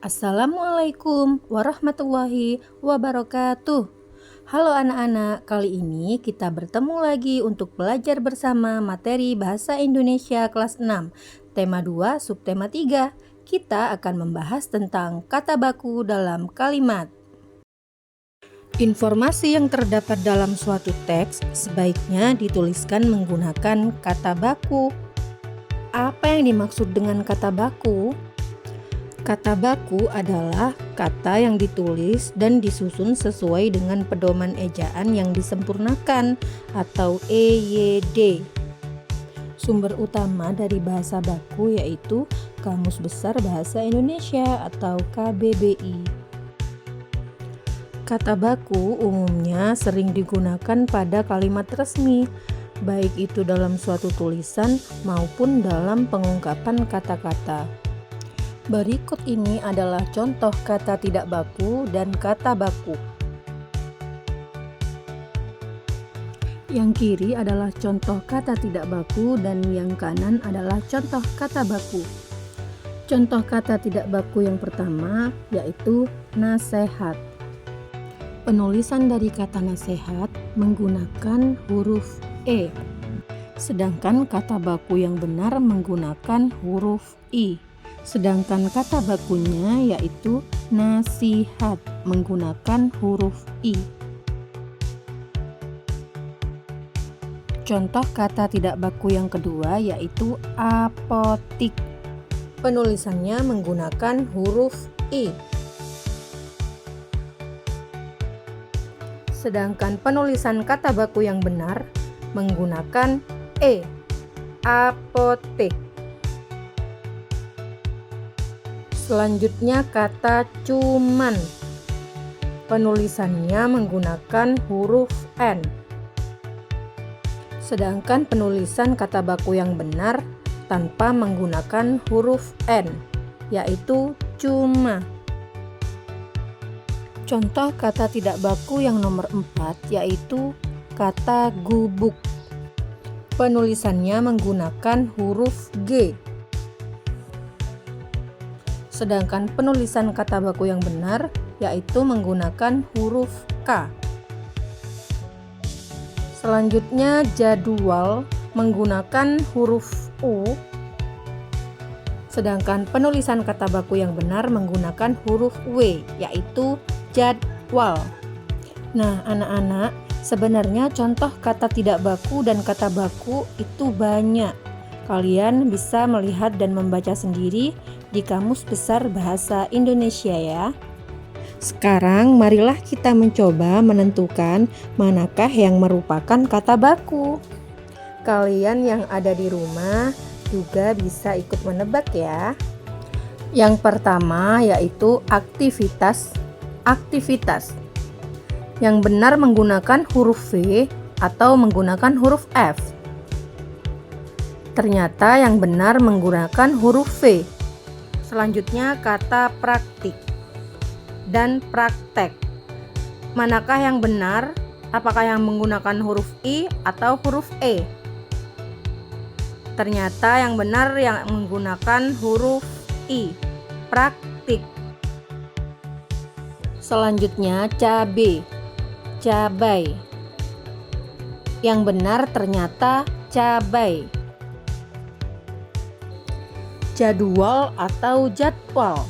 Assalamualaikum warahmatullahi wabarakatuh. Halo anak-anak, kali ini kita bertemu lagi untuk belajar bersama materi Bahasa Indonesia kelas 6, tema 2, subtema 3. Kita akan membahas tentang kata baku dalam kalimat. Informasi yang terdapat dalam suatu teks sebaiknya dituliskan menggunakan kata baku. Apa yang dimaksud dengan kata baku? Kata baku adalah kata yang ditulis dan disusun sesuai dengan pedoman ejaan yang disempurnakan atau EYD. Sumber utama dari bahasa baku yaitu Kamus Besar Bahasa Indonesia atau KBBI. Kata baku umumnya sering digunakan pada kalimat resmi, baik itu dalam suatu tulisan maupun dalam pengungkapan kata-kata. Berikut ini adalah contoh kata tidak baku dan kata baku. Yang kiri adalah contoh kata tidak baku dan yang kanan adalah contoh kata baku. Contoh kata tidak baku yang pertama yaitu nasihat. Penulisan dari kata nasihat menggunakan huruf E. Sedangkan kata baku yang benar menggunakan huruf I. Sedangkan kata bakunya yaitu nasihat menggunakan huruf I. Contoh kata tidak baku yang kedua yaitu apotik. Penulisannya menggunakan huruf I. Sedangkan penulisan kata baku yang benar menggunakan E. Apotek. Selanjutnya kata cuman. Penulisannya menggunakan huruf N. Sedangkan penulisan kata baku yang benar tanpa menggunakan huruf N, yaitu cuma. Contoh kata tidak baku yang nomor 4 yaitu kata gubuk. Penulisannya menggunakan huruf G. Sedangkan penulisan kata baku yang benar yaitu menggunakan huruf K. Selanjutnya jadwal menggunakan huruf U. Sedangkan penulisan kata baku yang benar menggunakan huruf W yaitu jadwal. Nah, anak-anak, sebenarnya contoh kata tidak baku dan kata baku itu banyak. Kalian bisa melihat dan membaca sendiri di Kamus Besar Bahasa Indonesia ya. Sekarang marilah kita mencoba menentukan manakah yang merupakan kata baku. Kalian yang ada di rumah juga bisa ikut menebak ya. Yang pertama yaitu aktivitas. Aktivitas. Yang benar menggunakan huruf V atau menggunakan huruf F. Ternyata yang benar menggunakan huruf V. Selanjutnya kata praktik dan praktek. Manakah yang benar? Apakah yang menggunakan huruf I atau huruf E? Ternyata yang benar yang menggunakan huruf I, praktik. Selanjutnya cabai. Cabai. Yang benar ternyata cabai. Jadwal atau jadwal.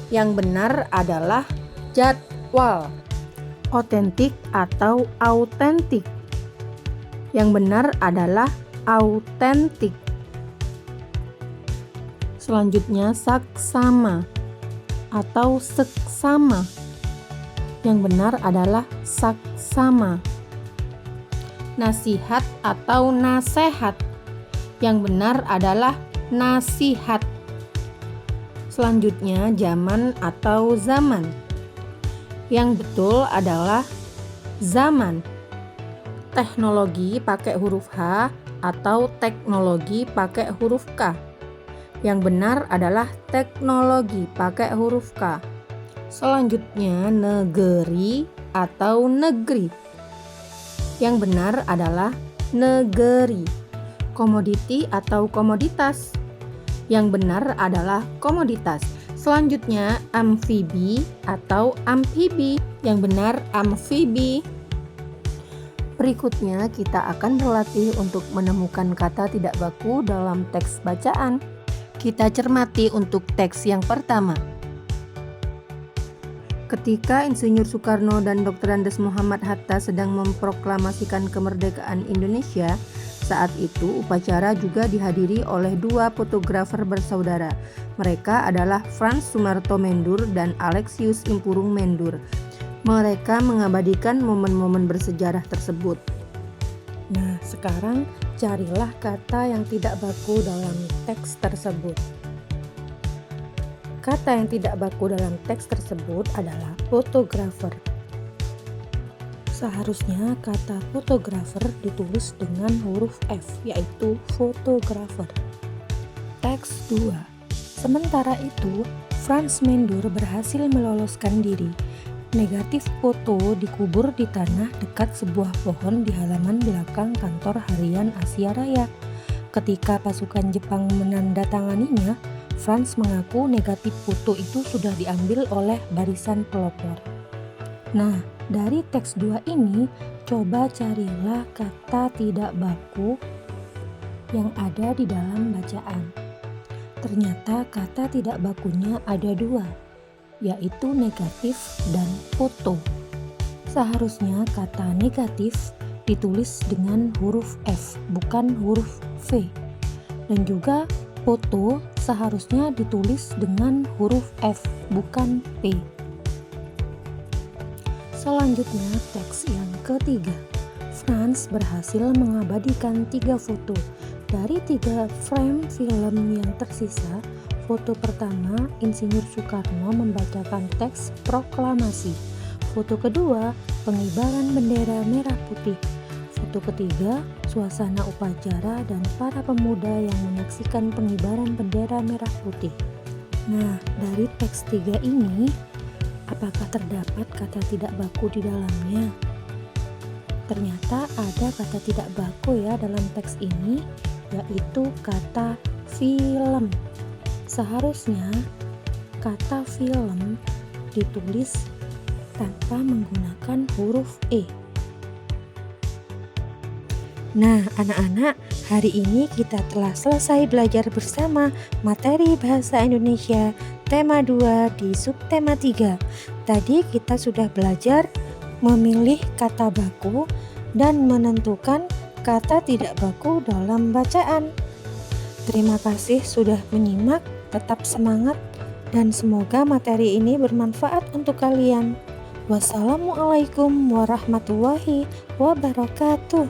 Yang benar adalah jadwal. Otentik atau autentik. Yang benar adalah autentik. Selanjutnya saksama atau seksama. Yang benar adalah saksama. Nasihat atau nasehat. Yang benar adalah nasihat. Selanjutnya zaman atau zaman. Yang betul adalah zaman. Teknologi pakai huruf H atau teknologi pakai huruf K. Yang benar adalah teknologi pakai huruf K. Selanjutnya negeri atau negeri. Yang benar adalah negeri. Komoditi atau komoditas. Yang benar adalah komoditas. Selanjutnya, amfibi atau amfibi. Yang benar, amfibi. Berikutnya, kita akan berlatih untuk menemukan kata tidak baku dalam teks bacaan. Kita cermati untuk teks yang pertama. Ketika Insinyur Soekarno dan Dr. Andes Muhammad Hatta sedang memproklamasikan kemerdekaan Indonesia, saat itu upacara juga dihadiri oleh dua fotografer bersaudara. Mereka adalah Frans Sumarto Mendur dan Alexius Impurung Mendur. Mereka mengabadikan momen-momen bersejarah tersebut. Nah, sekarang carilah kata yang tidak baku dalam teks tersebut. Kata yang tidak baku dalam teks tersebut adalah fotografer. Seharusnya kata fotografer ditulis dengan huruf F, yaitu fotografer. Teks 2. Sementara itu, Frans Mendur berhasil meloloskan diri. Negatif foto dikubur di tanah dekat sebuah pohon di halaman belakang kantor harian Asia Raya. Ketika pasukan Jepang menandatanganinya, Frans mengaku negatif foto itu sudah diambil oleh barisan pelopor. Nah, dari teks 2 ini, coba carilah kata tidak baku yang ada di dalam bacaan. Ternyata kata tidak bakunya ada dua, yaitu negatif dan foto. Seharusnya kata negatif ditulis dengan huruf F, bukan huruf V. Dan juga foto seharusnya ditulis dengan huruf F, bukan P. Selanjutnya, teks yang ketiga. Frans berhasil mengabadikan 3 foto. Dari 3 frame film yang tersisa, foto pertama, Insinyur Soekarno membacakan teks proklamasi. Foto kedua, pengibaran bendera merah putih. Foto ketiga, suasana upacara dan para pemuda yang menyaksikan pengibaran bendera merah putih. Nah, dari teks 3 ini, apakah terdapat kata tidak baku di dalamnya? Ternyata ada kata tidak baku ya dalam teks ini, yaitu kata film. Seharusnya kata film ditulis tanpa menggunakan huruf E. Nah, anak-anak, hari ini kita telah selesai belajar bersama materi Bahasa Indonesia tema 2 di subtema 3. Tadi kita sudah belajar memilih kata baku dan menentukan kata tidak baku dalam bacaan. Terima kasih sudah menyimak, tetap semangat, dan semoga materi ini bermanfaat untuk kalian. Wassalamualaikum warahmatullahi wabarakatuh.